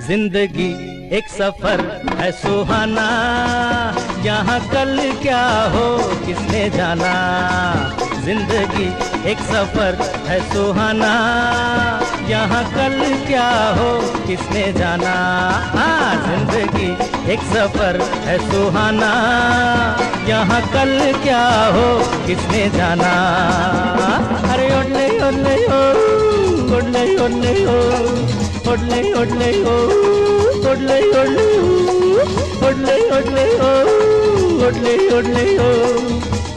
जिंदगी एक सफर है सुहाना, यहाँ कल क्या हो किसने जाना। जिंदगी एक सफर है सुहाना, यहाँ कल क्या हो किसने जाना। हाँ, जिंदगी एक सफर है सुहाना, यहाँ कल क्या हो किसने जाना। अरे ओले ओले ओ, ओले ओले ओ, ओले ओले ओ, ओले ओले ओ, ओले ओले ओ, ओले ओले ओ,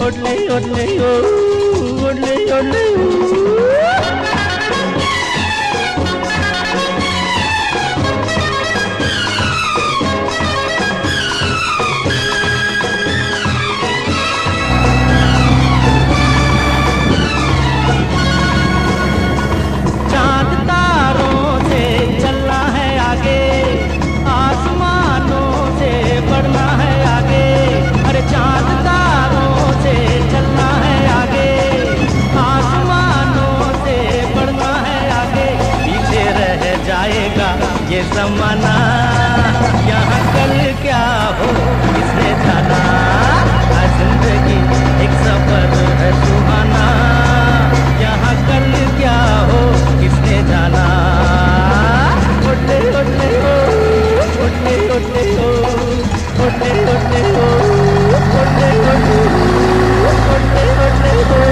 ओले ओले ओ, ओले ओले ओ। ये ज़माना यहाँ कल क्या हो किसने जाना। जिंदगी एक सफर है सुहाना, यहाँ कल क्या हो किसने जाना। ओले ओले ओ, ओले ओले ओ, ओले ओले ओ, ओले ओले ओ, ओले ओले ओ, ओले ओले ओ।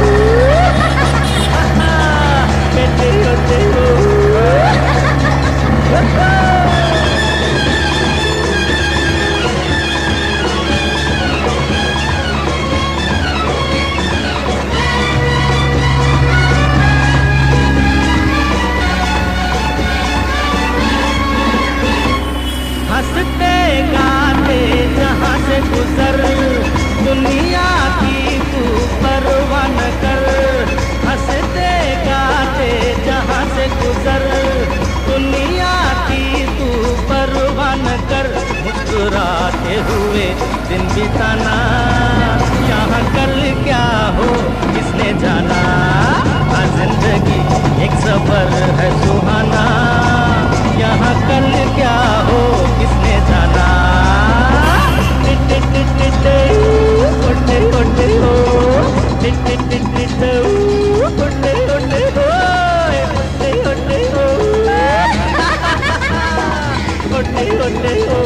हंसते गाते जहाँ से गुजर, दुनिया की तू परवाह न कर। हंसते गाते जहाँ से गुजर, दुनिया की तू परवाह न कर। मुस्कुराते हुए दिन बिताना, यहाँ कल क्या हो किसने जाना। जिंदगी एक सफर है सुहाना, यहाँ कल क्या हो किसने जाना। ओले ओले ओ, ओले ओले ओ, ओले ओले ओ, ओले ओले ओ।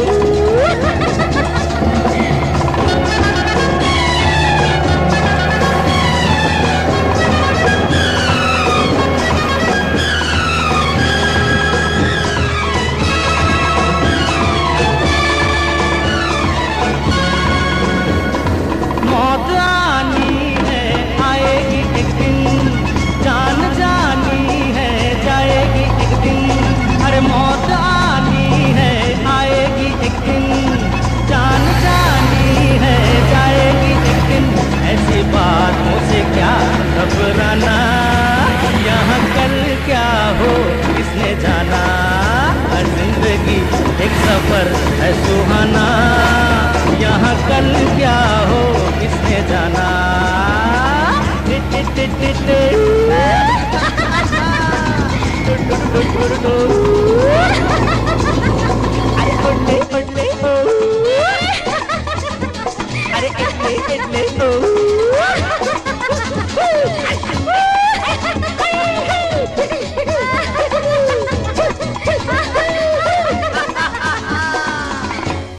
घबराना, यहाँ कल क्या हो किसने जाना। जिंदगी एक सफर है सुहाना,